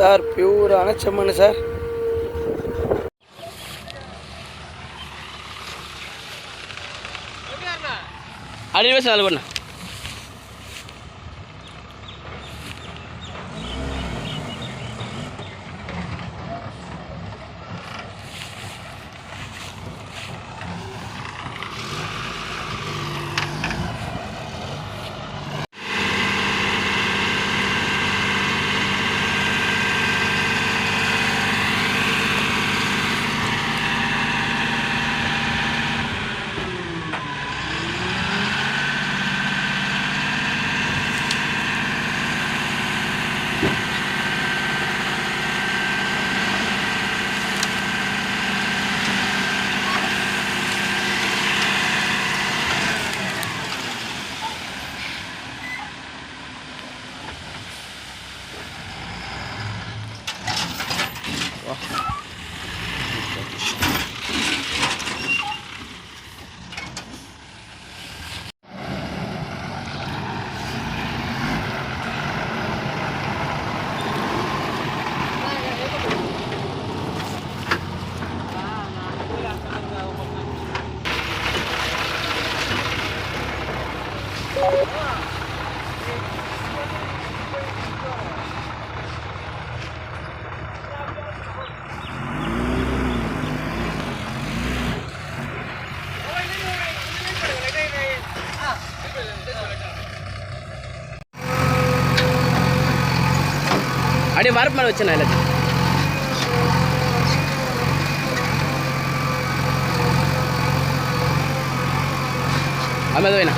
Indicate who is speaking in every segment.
Speaker 1: Sir பியூரான செம்மண் sir. அடிவே sir பண்ண அப்படியே வரப்பு மேலே வச்சேன் எல்லாத்தையும். அது வேணா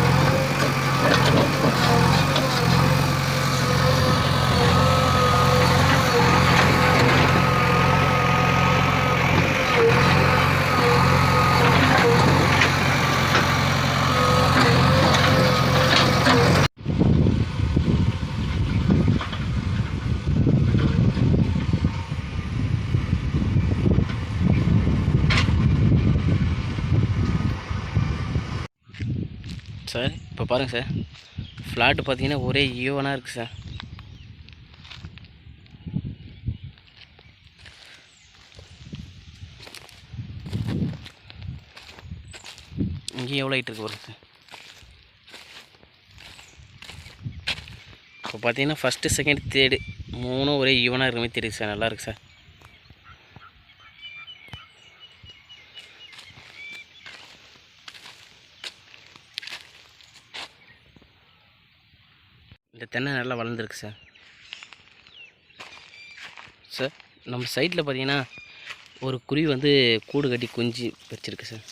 Speaker 1: சார். இப்போ பாருங்கள் சார், ஃப்ளாட்டு பார்த்தீங்கன்னா ஒரே ஈவனாக இருக்குது சார். இங்கேயும் எவ்வளோ ஹைட் இருக்குது பாருங்க சார். இப்போ பார்த்தீங்கன்னா ஃபஸ்ட்டு செகண்ட் தேர்டு மூணும் ஒரே ஈவனாக இருக்கிற மாதிரி தெரியுது சார். நல்லா இருக்குது சார். இந்த தென்னை நல்லா வளர்ந்துருக்கு சார். சார் நம்ம சைட்டில் பார்த்தீங்கன்னா ஒரு குருவி வந்து கூடு கட்டி குஞ்சு வச்சிருக்கு சார்.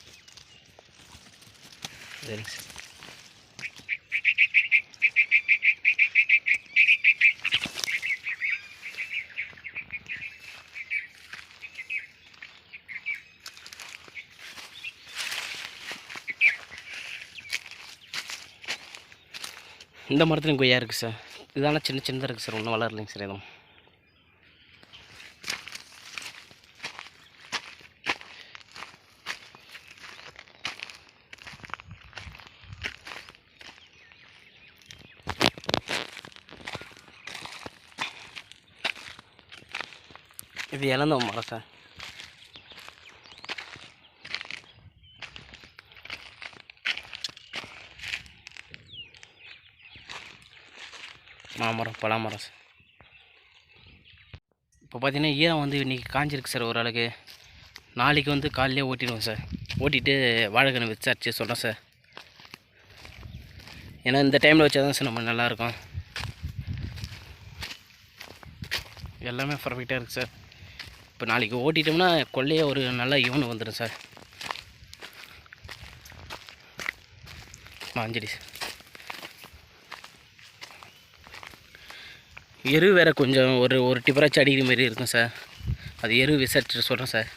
Speaker 1: சரிங்க சார். இந்த மரத்துலையும் கொய்யா இருக்குது சார். இதெல்லாம் சின்ன சின்னதாக இருக்குது சார், ஒன்றும் வளரலைங்க சார். எதுவும் இது இழந்த மரம் சார். மாமரம் பலாமரம் சார். இப்போ பார்த்தீங்கன்னா ஈரம் வந்து இன்றைக்கி காஞ்சிருக்கு சார் ஓரளவுக்கு. நாளைக்கு வந்து காலையிலே ஓட்டிடுவோம் சார். ஓட்டிட்டு வாழைக்கன்று விசாரிச்சு சொல்கிறேன் சார். ஏன்னா இந்த டைமில் வச்சா தான் சார் நம்ம நல்லாயிருக்கும். எல்லாமே பர்ஃபெக்டாக இருக்குது சார். இப்போ நாளைக்கு ஓட்டிட்டோம்னா கொள்ளையே ஒரு நல்ல ஈவன் வந்துடும் சார். மாஞ்சடி சார். எரு வேறு கொஞ்சம் ஒரு டிப்பராச்சும் அடிக்கிற மாதிரி இருக்கும் சார். அது எரு விசாரிச்சுட்டு சொல்கிறேன் சார்.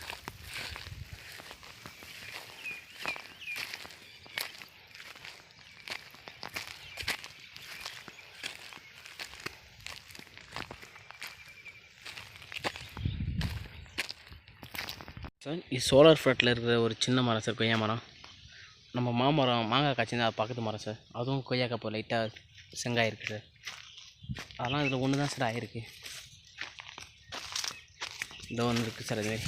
Speaker 1: சார் இது சோலார் ஃப்ளாட்டில் இருக்கிற ஒரு சின்ன மரம் சார், கொய்யா மரம். நம்ம மாமரம் மாங்காய் காய்ச்சிருந்தா அது பக்கத்து மரம் சார். அதுவும் கொய்யாக்காய் இப்போ லைட்டாக செங்காய் இருக்குது சார். அதெல்லாம் இதில் ஒன்று தான் சார் ஆகிருக்கு. இதோ ஒன்று இருக்குது சார் அதுமாரி.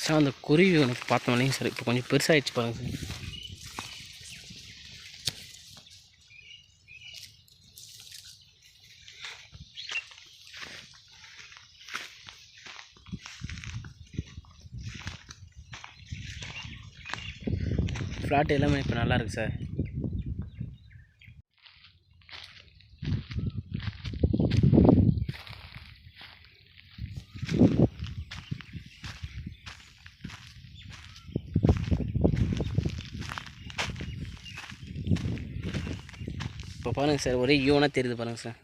Speaker 1: சார் அந்த குருவி ஒன்று பார்த்தோம் இல்லைங்க சார், இப்போ கொஞ்சம் பெருசாகிடுச்சு பாருங்கள் சார். ஃப்ளாட் எல்லாமே இப்போ நல்லா இருக்குது சார். இப்போ பாருங்கள் சார், ஒரே ஈவனாக தெரியுது பாருங்கள் sir.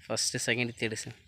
Speaker 1: First, second, third sir.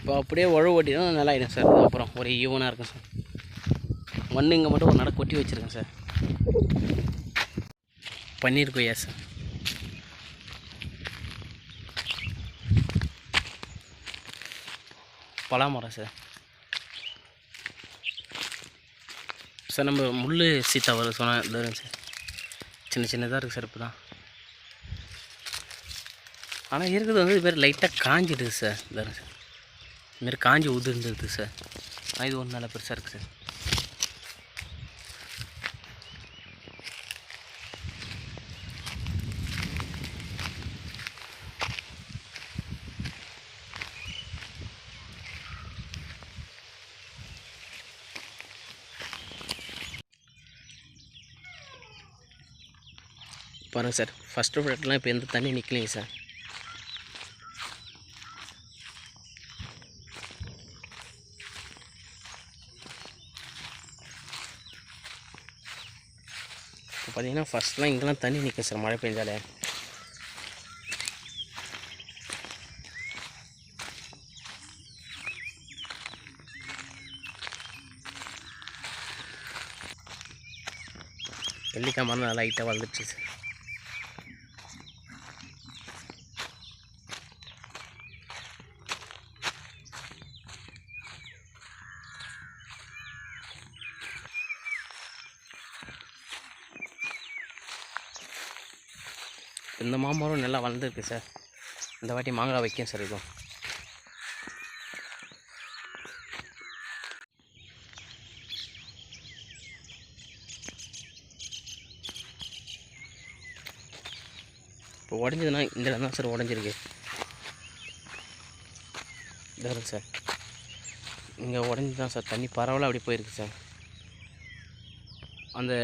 Speaker 1: இப்போ அப்படியே உழவு ஓட்டினா நல்லா ஆகிடும் சார். அப்புறம் ஒரு ஈவனாக இருக்கும் சார். மண் இங்கே மட்டும் ஒரு நடை கொட்டி வச்சுருக்கேன் சார். பன்னீர் கொய்யா சார். பலாமரம் சார். சார் நம்ம முள் சீத்தா வர சொன்னால் இதுங்க சார், சின்ன சின்னதாக இருக்குது சார். இப்போ தான் ஆனால் இருக்கிறது வந்து இது பேர் லைட்டாக காஞ்சிடுது சார். இதுங்க சார், இதுமாரி காஞ்சி உதிர்ந்துருது சார். இது ஒன்று நல்லா பெருசாக இருக்குது சார். பாருங்கள் சார், ஃபஸ்ட்டு ஃப்ளாட்லாம் இப்போ எந்த தண்ணி நிற்கலைங்க சார். இப்போ பார்த்தீங்கன்னா ஃபஸ்ட்லாம் இங்கெல்லாம் தண்ணி நிற்கும் சார் மழை பெஞ்சாலே. வெள்ளிக்காய் மரம் நல்லா லைட்டாக வளர்ந்துச்சு சார். இந்த மாமரம் நல்லா வளர்ந்துருக்கு சார். இந்த வாட்டி மாங்காய் வைக்கும் சார். இதுவும் இப்போ உடஞ்சதுன்னா இந்த இடம் தான் சார் உடஞ்சிருக்கு. இதாரு சார், இங்கே உடஞ்சி தான் சார் தண்ணி பரவலாக அப்படி போயிருக்கு சார். அந்த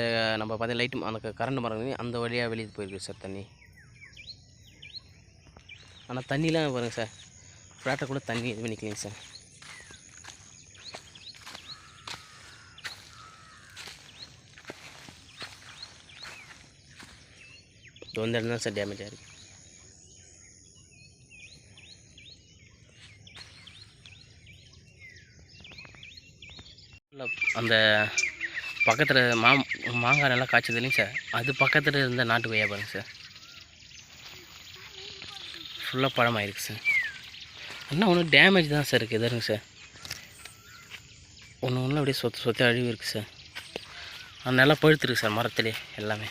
Speaker 1: நம்ம பார்த்தா லைட்டு அந்த கரண்ட் மரம் அந்த வழியாக வெளியே போயிருக்கு சார் தண்ணி. ஆனால் தண்ணிலாம் பாருங்கள் சார், ஃப்ளாட்டை கூட தண்ணி எதுவுமே நிற்கலைங்க சார். இது வந்து இடம் தான் சார் டேமேஜ் ஆகிருக்கு. அந்த பக்கத்தில் மாங்காய் நல்லா காய்ச்சது இல்லைங்க சார், அது பக்கத்தில் இருந்த நாட்டு கொய்யா பாருங்க சார், ஃபுல்லாக பழமாயிருக்கு சார். இன்னும் ஒன்று டேமேஜ் தான் சார் இருக்குது. எதாருங்க சார், ஒன்று அப்படியே சொத்து அழிவு இருக்குது சார். அது நல்லா பழுத்துருக்கு சார் மரத்துலேயே எல்லாமே.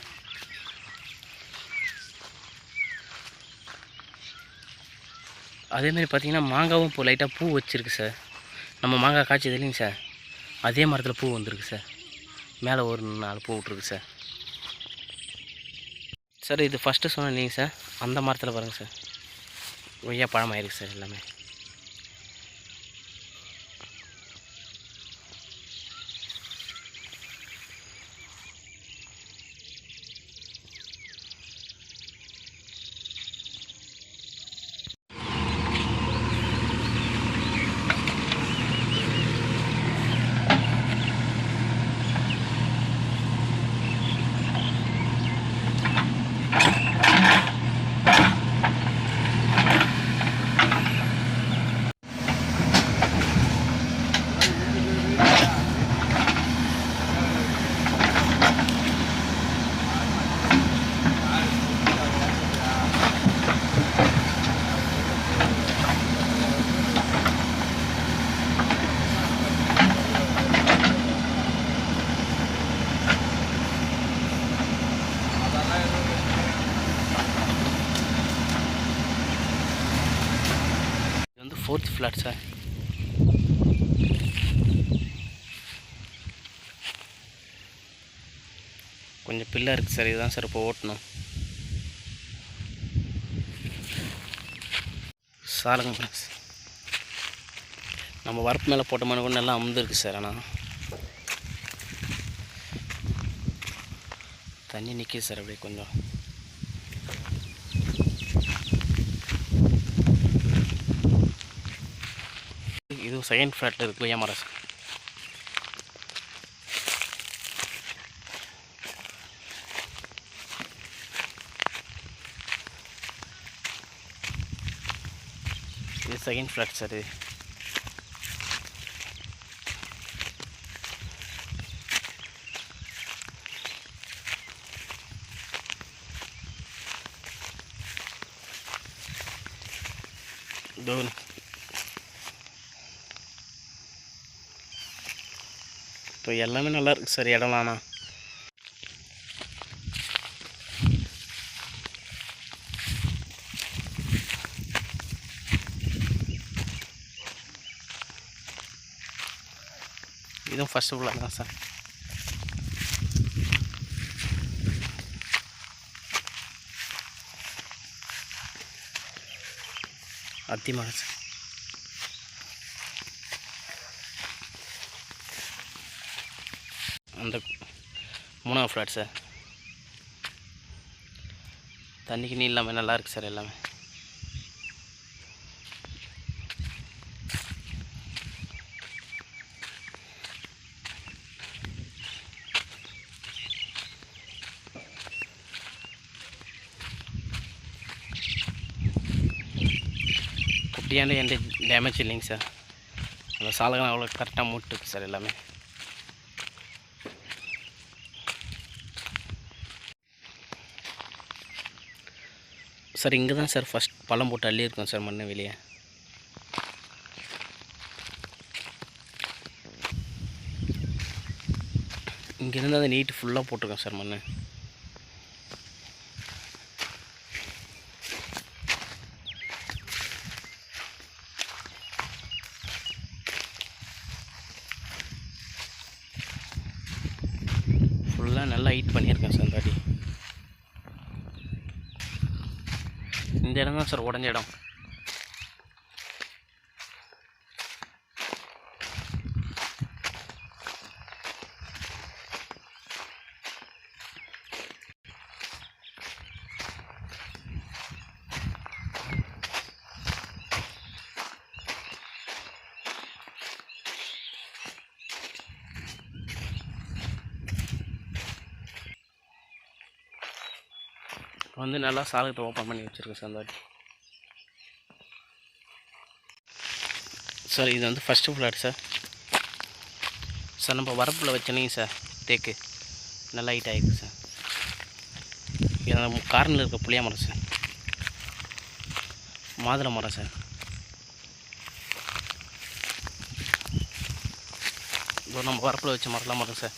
Speaker 1: அதேமாதிரி பார்த்தீங்கன்னா மாங்காவும் இப்போ லைட்டாக பூ வச்சுருக்கு சார். நம்ம மாங்காய் காய்ச்சது இல்லைங்க சார், அதே மரத்தில் பூ வந்திருக்கு சார். மேலே ஒரு 4 பூ விட்ருக்கு சார். சார் இது ஃபஸ்ட்டு சொன்னேன் இல்லைங்க சார், அந்த மரத்தில் பாருங்கள் சார் கொய்யா பழம் ஆயிருக்கு சார் எல்லாமே. Fourth flat sir. கொஞ்சம் பில்லா இருக்குது சார். இதுதான் சார் இப்போ ஓட்டணும். சாருங்க ஃப்ரெண்ட்ஸ், நம்ம வரப்பு மேலே போட்ட மாதிரி கூட நல்லா அமுந்துருக்கு சார். ஆனால் தண்ணி நிற்கிது சார் அப்படியே கொஞ்சம். இதுவும் செகண்ட் ஃப்ளாட்டில் இருக்குது கொய்யா மரம் சார். இது செகண்ட் ஃப்ளாட் சார். இது இப்போ எல்லாமே நல்லா இருக்குது சார் இடம்லாண்ணா. இதுவும் ஃபஸ்ட்டு ஃப்ளாட் தான் சார். அத்திமரம் சார். அந்த 3ஆவது ஃப்ளாட் சார். தண்ணிக்கு நீ இல்லாமல் நல்லா இருக்குது சார் எல்லாமே. குட்டியாண்டு எந்த டேமேஜ் இல்லைங்க சார். அந்த சாலகம் அவ்வளோ கரெக்டாக மூட்டுருக்கு சார் எல்லாமே. சார் இங்கே தான் சார் ஃபஸ்ட் பழம் போட்டு அள்ளி இருக்கும் சார் மண்ணு வெளியே. இங்கேருந்து அந்த நீட்டு ஃபுல்லாக போட்டிருக்கோம் சார் மண். ஃபுல்லாக நல்லா ஹீட் பண்ணியிருக்கேன் சார். இந்த வாட்டி இந்த இடம் தான் சார் உடஞ்ச இடம். வந்து நல்லா சாலகத்தை ஓப்பன் பண்ணி வச்சுருக்கேன் சார். அந்த வாட்டி சார் இது வந்து ஃபஸ்ட்டு ஃப்ளாட் சார். சார் நம்ம வரப்பில் வச்சோன்னே சார் தேக்கு நல்லா ஹைட் ஆகிருக்கு சார். இது நம்ம கார்னில் இருக்க புளியா மரம் சார். மாதுளை மரம் சார். இது நம்ம வரப்பில் வச்ச மரம்லாம் மரம் சார்.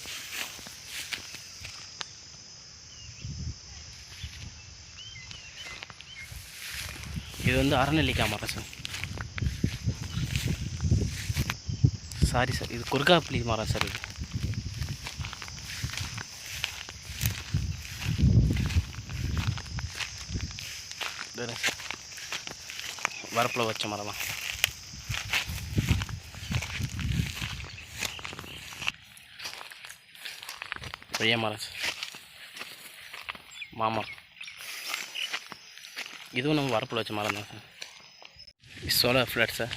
Speaker 1: இது வந்து அறநெல்லிக்காய் மரம் சார். சாரி சார், இது குறுக்காப்புளி மரம் சார். இது வரப்பில் வச்ச மரம் தான். கொய்யா மரம் சார். மாமரம். இதுவும் நம்ம வரப்பில் வச்ச மரம் தான் சார். Solar flat sir.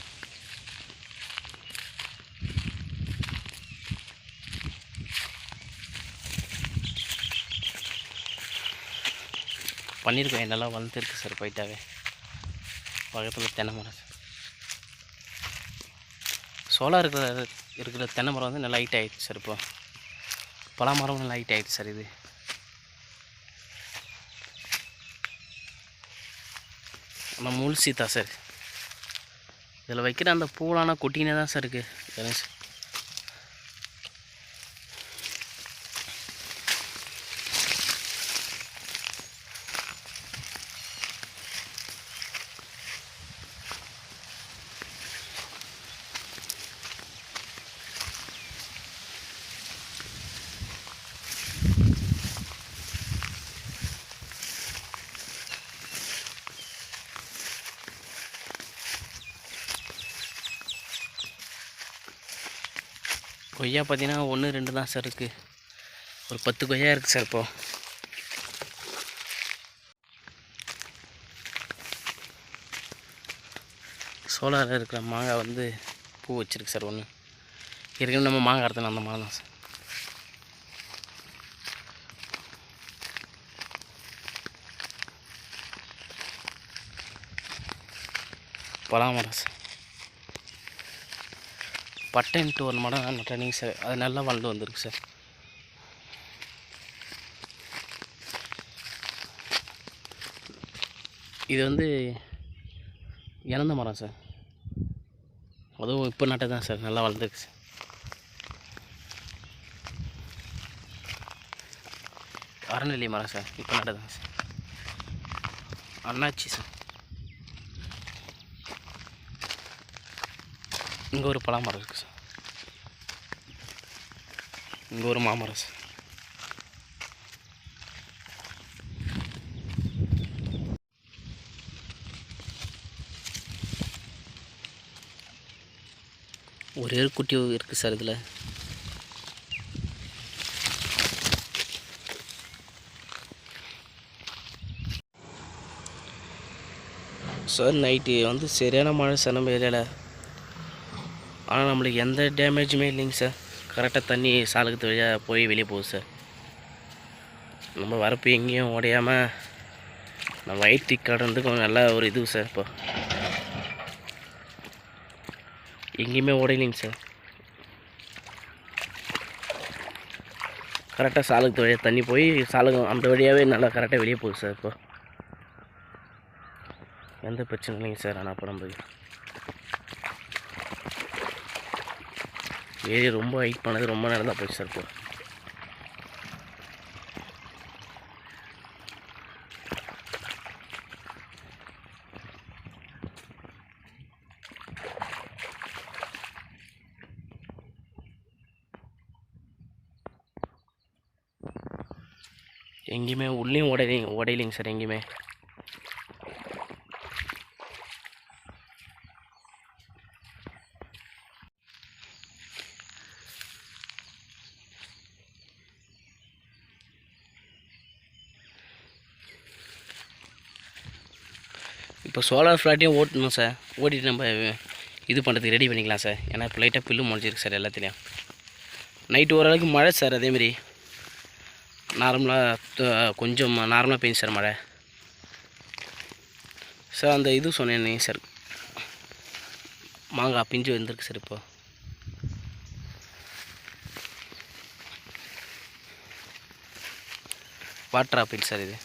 Speaker 1: பண்ணியிருக்கேன், என்னெல்லாம் வளர்ந்துருக்கு சார். போயிட்டாவே பக்கத்தில் தென்னை மரம் சார். சோலார் இருக்கிற தென்னை மரம் வந்து நல்லா ஹைட் ஆகிடுச்சு சார். இப்போ பலா மரம் நல்லா ஹைட் ஆகிடுச்சு சார். இது நம்ம முள் சீத்தா சார். இதில் வைக்கிற அந்த பூலான கொட்டினே தான் சார் இருக்குது கணேஷ். கொய்யா பார்த்தீங்கன்னா 1 2 தான் சார் இருக்குது. ஒரு 10 கொய்யா இருக்குது சார். இப்போது சோலாரில் இருக்கிற மாங்காய் வந்து பூ வச்சுருக்கு சார். ஒன்று ஏற்கனவே நம்ம மாங்காய் அறுத்தோம், அந்த மரம் தான் சார். பலாமரம் சார். பட்டைன்ட்டு ஒரு மரம் நட்டனிங்க சார். அது நல்லா வளர்ந்து வந்திருக்கு சார். இது வந்து இறந்த மரம் சார். அதுவும் இப்போ நட்டது தான் சார். நல்லா வளர்ந்துருக்கு சார். அறநெல்லி மரம் சார். இப்போ நட்டதுங்க சார். அண்ணாச்சி சார். இங்கே ஒரு பலாமரம் இருக்குது சார். இங்கே ஒரு மாமரம் சார். ஒரே ஒரு குட்டி இருக்குது சார் இதில். சார் நைட்டு வந்து சரியான மழை சார் நம்ம ஏரியாவில். ஆனால் நம்மளுக்கு எந்த டேமேஜுமே இல்லைங்க சார். கரெக்டாக தண்ணி சாலுக்கு வழியாக போய் வெளியே போகுது சார். நம்ம வரப்பு எங்கேயும் உடையாமல் நம்ம வயிற்று கடந்து கொஞ்சம் நல்லா ஒரு இது சார். இப்போ எங்கேயுமே உடையலைங்க சார். கரெக்டாக சாலுக்கு வழியாக தண்ணி போய் சாலுக்கு அந்த வழியாகவே நல்லா கரெக்டாக வெளியே போகுது சார். இப்போ எந்த பிரச்சனை இல்லைங்க சார். ஆனால் இப்போ நம்ம ஏரியா ரொம்ப ஹைட் பண்ணது ரொம்ப நேரம் தான் போச்சு சார். இப்போ எங்கேயுமே உள்ளேயும் உடையலைங்க சார். எங்கேயுமே இப்போ சோலார் ஃப்ளாட்டையும் ஓட்டணும் சார். ஓட்டிட்டு நம்ம இது பண்ணுறதுக்கு ரெடி பண்ணிக்கலாம் சார். ஏன்னா இப்போ லைட்டாக பில்லு முளைச்சிருக்கு சார் எல்லாத்துலேயும். நைட்டு ஓரளவுக்கு மழை சார். அதேமாரி நார்மலாக கொஞ்சம் நார்மலாக பெய்யும் சார் மழை சார். அந்த இது சொன்னேன் சார், மாங்காய் பிஞ்சு வந்துருக்கு சார். இப்போ வாட்டர் ஆப்பிள் சார். இது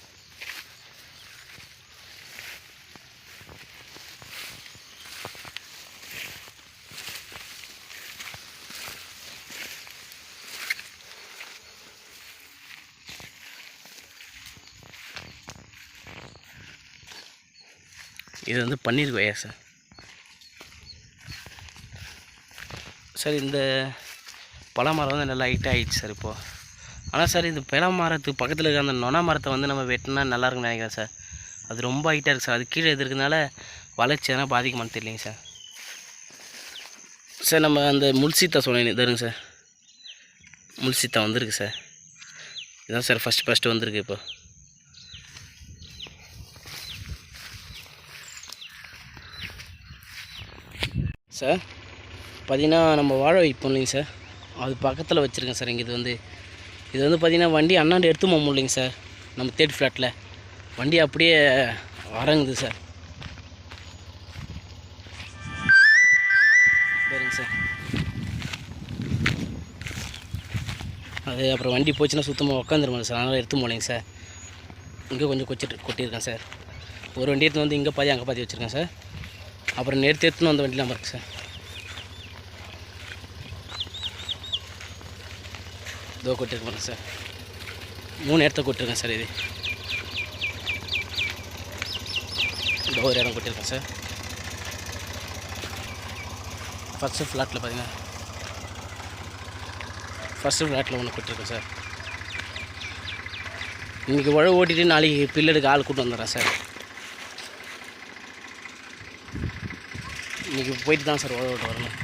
Speaker 1: இது வந்து பன்னீர் கொய்யா சார். சார் இந்த பழமரம் வந்து நல்லா ஹைட்டாக ஆகிடுச்சு சார் இப்போது. ஆனால் சார் இந்த பழ மரத்துக்கு பக்கத்தில் இருக்கிற அந்த நொனா மரத்தை வந்து நம்ம வெட்டினா நல்லா இருக்குன்னு நினைக்கிறேன் சார். அது ரொம்ப ஹைட்டாக இருக்குது சார். அது கீழே இருக்கிறதுனால வளர்ச்சி எதனா பாதிக்குமான்னு தெரியலைங்க சார். சார் நம்ம அந்த முல்சீத்தா சொன்னேன் தருங்க சார். முல்சீத்தா வந்திருக்கு சார். இதுதான் சார் ஃபஸ்ட்டு வந்திருக்கு இப்போ. சார் பார்த்திங்கன்னா நம்ம வாழை வைப்போம் இல்லைங்க சார், அது பக்கத்தில் வச்சுருக்கேன் சார். இங்கே இது வந்து பார்த்திங்கன்னா வண்டி அண்ணாண்டு எடுத்து போக முடியலைங்க சார். நம்ம 3rd ஃப்ளாட்டில் வண்டி அப்படியே வரங்குது சார். சரிங்க சார். அது அப்புறம் வண்டி போச்சுன்னா சுத்தமாக உட்காந்துருமாங்க சார். அதனால் எடுத்து போகலைங்க சார். இங்கே கொஞ்சம் கொட்டியிருக்கேன் சார். ஒரு வண்டி எடுத்து வந்து இங்கே பாதி அங்கே பாதி வச்சுருக்கேன் சார். அப்புறம் நேற்று எடுத்துன்னு வந்த வண்டிலாம் இருக்குது சார். இதோ கொட்டிருக்கேன் சார். 3 இடத்த கொட்டிருக்கேன் சார். இது இதோ ஒரு இடம் கொட்டிருக்கேன் சார். ஃபஸ்ட்டு ஃப்ளாட்டில் பார்த்தீங்கன்னா ஒன்று கொட்டிருக்கேன் சார். இன்றைக்கி உழவு ஓட்டிட்டு நாளைக்கு பில்லடுக்கு ஆள் கூட்டு வந்துடுறேன் சார். இன்றைக்கி போயிட்டு தான் சார் உழவு ஓட்ட வரணும்.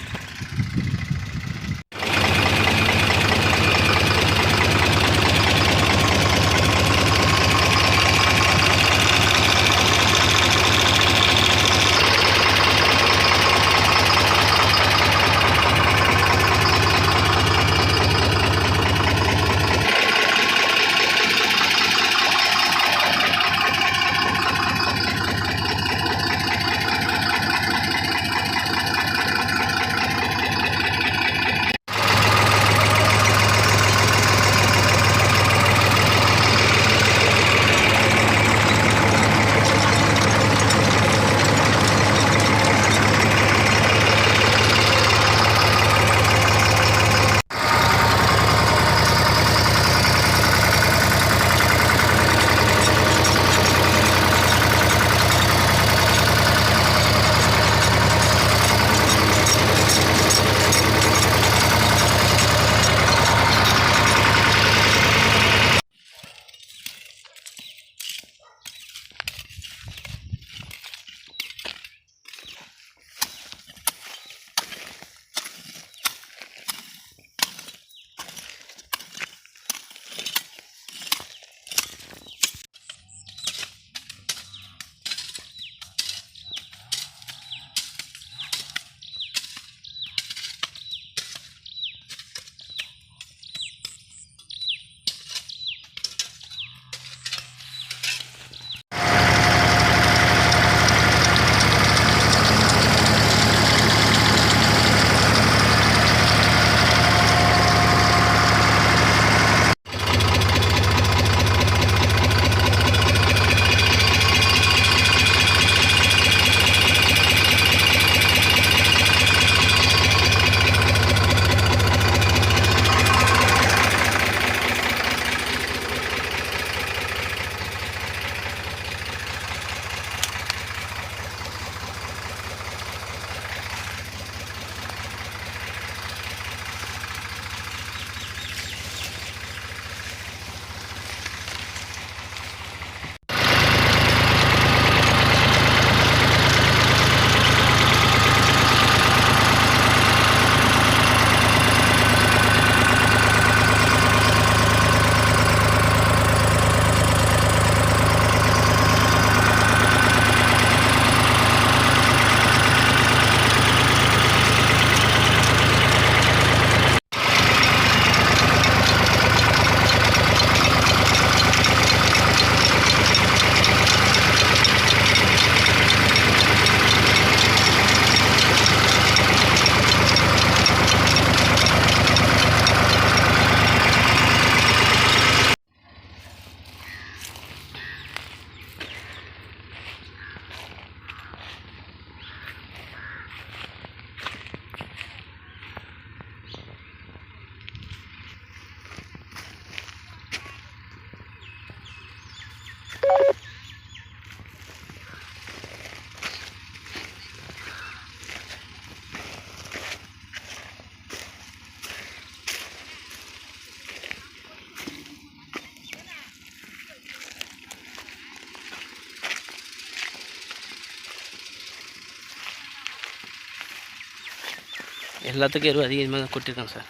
Speaker 1: எல்லாத்துக்கும் எருவு அதிகமாக தான் கொட்டியிருக்கேன் சார்.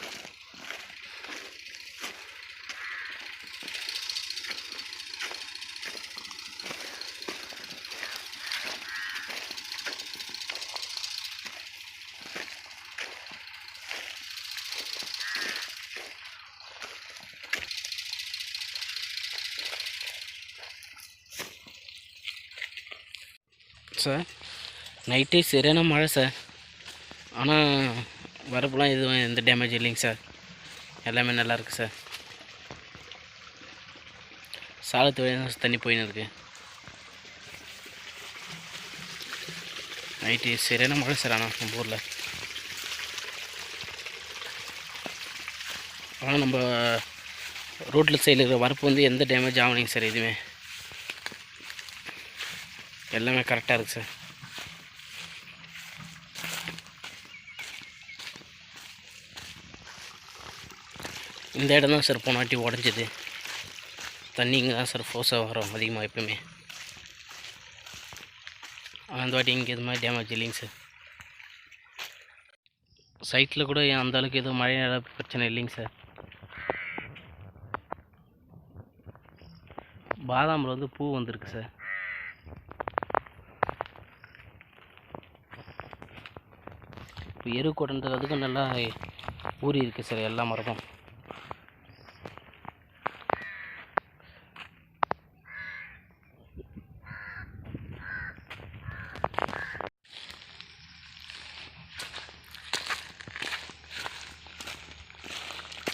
Speaker 1: சார் நைட்டே சரியான மழை சார். ஆனால் வரப்புலாம் எதுவும் எந்த டேமேஜ் இல்லைங்க சார். எல்லாமே நல்லாயிருக்கு சார். சாலத்து வழியாக தண்ணி போயின்னு இருக்குது. நைட்டு சரியான மழை சார். ஆனால் நம்ம ஊரில் ஆனால் நம்ம ரோட்டில் சைடில் இருக்கிற வரப்பு வந்து எந்த டேமேஜ் ஆகலைங்க சார். எதுவுமே எல்லாமே கரெக்டாக இருக்குது சார். இந்த இடம் தான் சார் போன வாட்டி உடஞ்சிது. தண்ணி இங்கே தான் சார் ஃபோர்ஸாக வரும் அதிகமாக எப்பவுமே. ஆனால் அந்த வாட்டி இங்கே இது மாதிரி டேமேஜ் இல்லைங்க சார். சைட்டில் கூட அந்த அளவுக்கு எதுவும் மழை பிரச்சனை இல்லைங்க சார். பாதாமில் வந்து பூ வந்திருக்கு சார். இப்போ எரு கொட்டுறதுக்கும் நல்லா ஊறி இருக்குது சார் எல்லா மரமும்.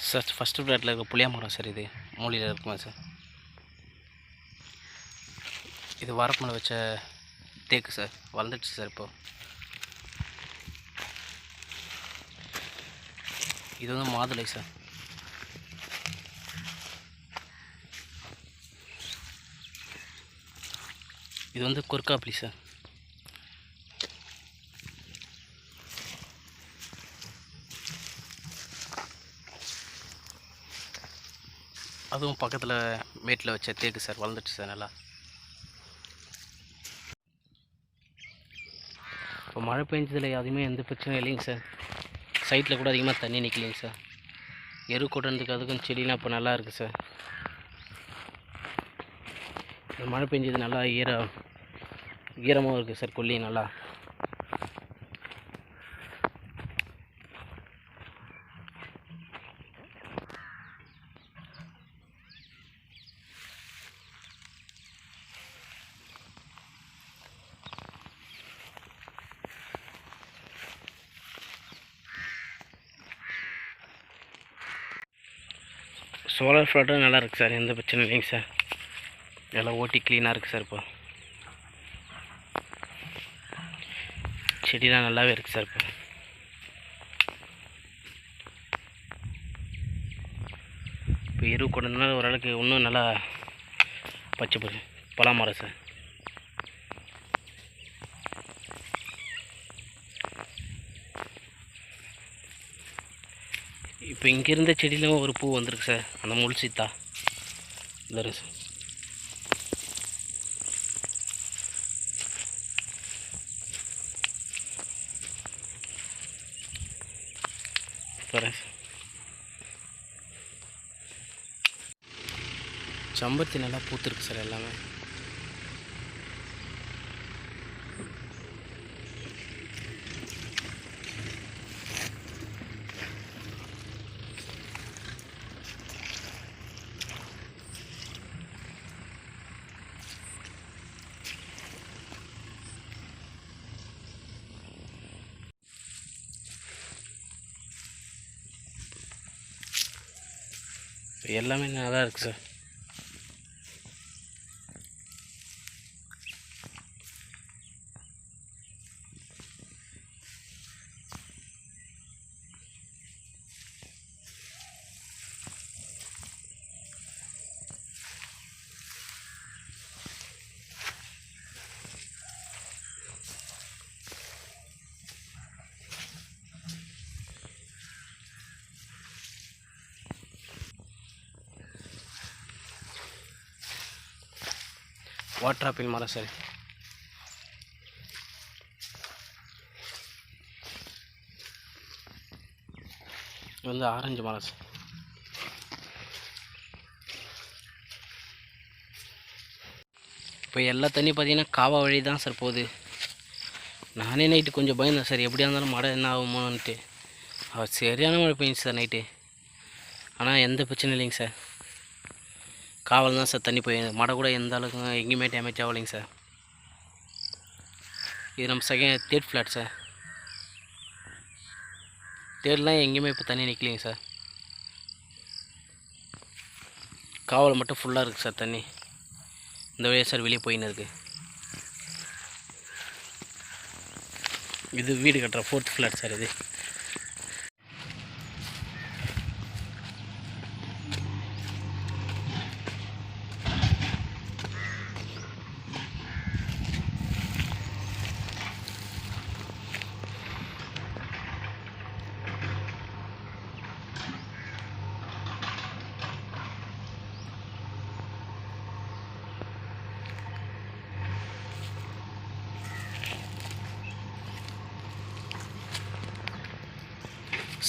Speaker 1: சார் ஃபஸ்ட்டு ஃப்ளாட்டில் இருக்க புளியா மரம் சார். இது மூலையில் இருக்குமா சார். இது வரப்பு வச்ச தேக்கு சார். வளர்ந்துடுச்சு சார். இப்போது இது வந்து மாதுளை சார். இது வந்து கொற்காப்பிளி சார். அதுவும் பக்கத்தில் மேட்டில் வச்ச தேக்கு சார். வளர்ந்துட்டு சார் நல்லா. இப்போ மழை பெஞ்சதில் அதுவுமே எந்த பிரச்சனையும் இல்லைங்க சார். சைட்டில் கூட அதிகமாக தண்ணி நிற்கலைங்க சார். எரு கொட்டுறதுக்கு அதுக்கும் செடிலாம் இப்போ நல்லா இருக்குது சார். மழை பெஞ்சது நல்லா ஈரமாகவும் இருக்குது சார். கொல்லி நல்லா. சோலார் ஃப்ளாட்டும் நல்லா இருக்குது சார். எந்த பிரச்சனையும் இல்லைங்க சார். எல்லாம் ஓட்டி க்ளீனாக இருக்குது சார். இப்போ செடிலாம் நல்லாவே இருக்குது சார். இப்போ எரு கொண்டதுனால ஓரளவுக்கு இன்னும் நல்லா பச்சை பலாமரம் சார். இப்போ இங்கே இருந்த செடியிலும் ஒரு பூ வந்திருக்கு சார். அந்த முள் சீத்தா இல்லை சார். பாருங்க சார். செம்பருத்தி நல்லா பூத்துருக்கு சார் எல்லாமே. எல்லாமே நல்லா இருக்குது சார். வாட்டர் ஆப்பிள் மரம் சார். இது வந்து ஆரஞ்சு மரம் சார். இப்போ எல்லா தண்ணி பார்த்தீங்கன்னா காவா வழி தான் சார் போகுது. நானே நைட்டு கொஞ்சம் பயந்தேன் சார், எப்படியா இருந்தாலும் மழை என்ன ஆகுமோன்ட்டு. சரியான மழை பெய்யுச்சு சார் நைட்டு. ஆனால் எந்த பிரச்சனையும் இல்லைங்க சார். காவல் தான் சார் தண்ணி போய், மழை கூட எந்த அளவுக்கு எங்கேயுமே டேமேஜ் ஆகலைங்க சார். இது நம்ம தேர்ட் ஃப்ளாட் சார். தேர்ட்லாம் எங்கேயுமே இப்போ தண்ணி நிற்கலைங்க சார். காவல் மட்டும் ஃபுல்லாக இருக்குது சார் தண்ணி. இந்த வழியாக சார் வெளியே போயின்னு இருக்குது. இது வீடு கட்டுற 4th ஃப்ளாட் சார். இது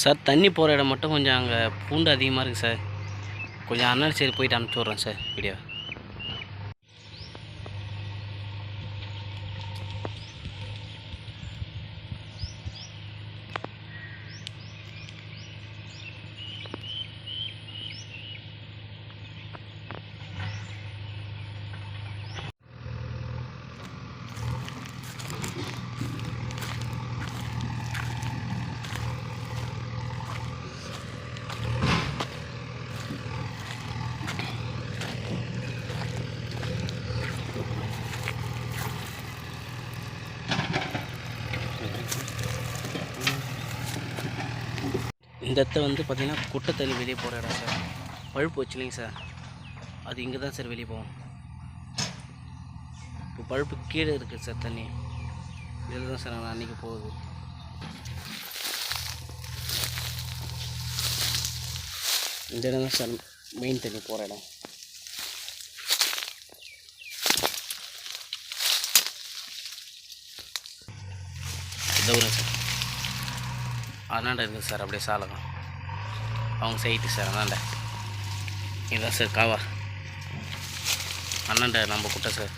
Speaker 1: சார் தண்ணி போகிற இடம் மட்டும் கொஞ்சம் அங்கே பூண்டு அதிகமாக இருக்குது சார். கொஞ்சம் அண்ணன் சரி போயிட்டு அனுப்பிச்சி விட்றேன் சார் வீடியோ. இந்த இடத்த வந்து பார்த்திங்கன்னா குட்டை தண்ணி வெளியே போகிற இடம் சார். பழுப்பு வச்சுலிங்க சார், அது இங்கே தான் சார் வெளியே போகும். இப்போ பழுப்பு கீழே இருக்குது சார் தண்ணி, இதில் தான் சார் நான் அன்றைக்கி போகுது. இந்த இடம் தான் சார் மெயின் தண்ணி போகிற இடம். தூரம் சார் அண்ணாண்ட இருக்குது சார், அப்படியே சாலகம் அவங்க சைட்டு சார். அண்ணாண்ட இதுதான் சார் காவா, அண்ணாண்ட நம்ம குட்டை சார்.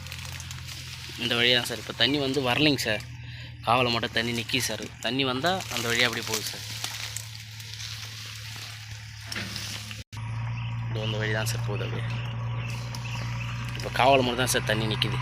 Speaker 1: இந்த வழியாக தான் சார் இப்போ தண்ணி வந்து வரலைங்க சார். காவலை மட்டும் தண்ணி நிற்கி சார். தண்ணி வந்தால் அந்த வழியாக அப்படி போகுது சார். இது அந்த வழி தான் சார் போகுது அப்படியே. இப்போ காவலை மட்டும் தான் சார் தண்ணி நிற்கிது.